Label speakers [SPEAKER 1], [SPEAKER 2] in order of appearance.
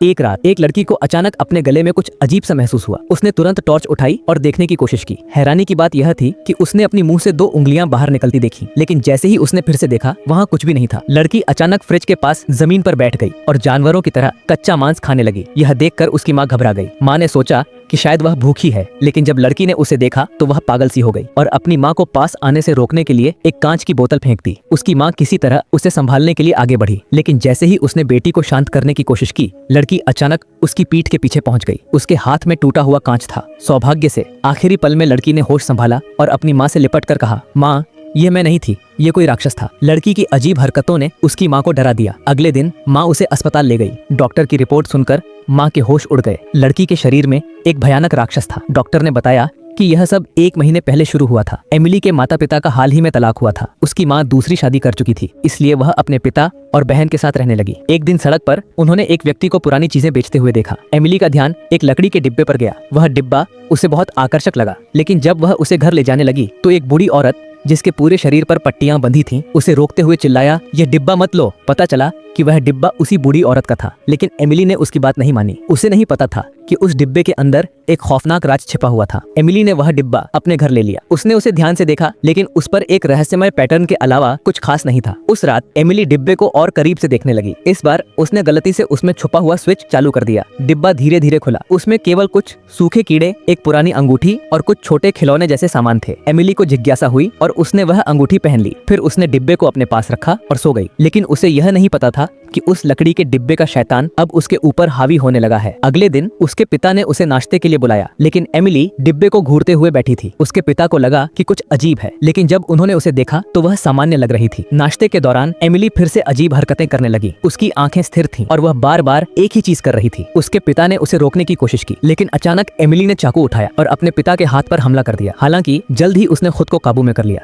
[SPEAKER 1] एक रात एक लड़की को अचानक अपने गले में कुछ अजीब सा महसूस हुआ। उसने तुरंत टॉर्च उठाई और देखने की कोशिश की। हैरानी की बात यह थी कि उसने अपनी मुंह से 2 उंगलियां बाहर निकलती देखी, लेकिन जैसे ही उसने फिर से देखा वहाँ कुछ भी नहीं था। लड़की अचानक फ्रिज के पास जमीन पर बैठ गई और जानवरों की तरह कच्चा मांस खाने लगी। यह देखकर उसकी माँ घबरा गई। माँ ने सोचा कि शायद वह भूखी है, लेकिन जब लड़की ने उसे देखा तो वह पागल सी हो गई और अपनी माँ को पास आने से रोकने के लिए एक कांच की बोतल फेंक दी। उसकी माँ किसी तरह उसे संभालने के लिए आगे बढ़ी, लेकिन जैसे ही उसने बेटी को शांत करने की कोशिश की, लड़की अचानक उसकी पीठ के पीछे पहुंच गई। उसके हाथ में टूटा हुआ कांच था। सौभाग्य से आखिरी पल में लड़की ने होश संभाला और अपनी माँ से लिपट कर कहा, माँ, ये मैं नहीं थी, ये कोई राक्षस था। लड़की की अजीब हरकतों ने उसकी माँ को डरा दिया। अगले दिन माँ उसे अस्पताल ले गई। डॉक्टर की रिपोर्ट सुनकर माँ के होश उड़ गए। लड़की के शरीर में एक भयानक राक्षस था। डॉक्टर ने बताया कि यह सब 1 महीने पहले शुरू हुआ था। एमिली के माता पिता का हाल ही में तलाक हुआ था। उसकी माँ दूसरी शादी कर चुकी थी, इसलिए वह अपने पिता और बहन के साथ रहने लगी। एक दिन सड़क पर उन्होंने एक व्यक्ति को पुरानी चीजें बेचते हुए देखा। एमिली का ध्यान एक लकड़ी के डिब्बे पर गया। वह डिब्बा उसे बहुत आकर्षक लगा, लेकिन जब वह उसे घर ले जाने लगी तो एक बूढ़ी औरत जिसके पूरे शरीर पर पट्टियां बंधी थीं, उसे रोकते हुए चिल्लाया, यह डिब्बा मत लो। पता चला कि वह डिब्बा उसी बूढ़ी औरत का था, लेकिन एमिली ने उसकी बात नहीं मानी। उसे नहीं पता था कि उस डिब्बे के अंदर एक खौफनाक राज छिपा हुआ था। एमिली ने वह डिब्बा अपने घर ले लिया। उसने उसे ध्यान से देखा, लेकिन उस पर एक रहस्यमय पैटर्न के अलावा कुछ खास नहीं था। उस रात एमिली डिब्बे को और करीब से देखने लगी। इस बार उसने गलती से उसमें छुपा हुआ स्विच चालू कर दिया। डिब्बा धीरे धीरे खुला। उसमें केवल कुछ सूखे कीड़े, एक पुरानी अंगूठी और कुछ छोटे खिलौने जैसे सामान थे। एमिली को जिज्ञासा हुई और उसने वह अंगूठी पहन ली। फिर उसने डिब्बे को अपने पास रखा और सो गई। लेकिन उसे यह नहीं पता था कि उस लकड़ी के डिब्बे का शैतान अब उसके ऊपर हावी होने लगा है। अगले दिन उसके पिता ने उसे नाश्ते के लिए बुलाया, लेकिन एमिली डिब्बे को घूरते हुए बैठी थी। उसके पिता को लगा कि कुछ अजीब है, लेकिन जब उन्होंने उसे देखा तो वह सामान्य लग रही थी। नाश्ते के दौरान एमिली फिर से अजीब हरकतें करने लगी। उसकी आंखें स्थिर थीं और वह बार बार एक ही चीज कर रही थी। उसके पिता ने उसे रोकने की कोशिश की, लेकिन अचानक एमिली ने चाकू उठाया और अपने पिता के हाथ पर हमला कर दिया। हालांकि जल्द ही उसने खुद को काबू में कर लिया।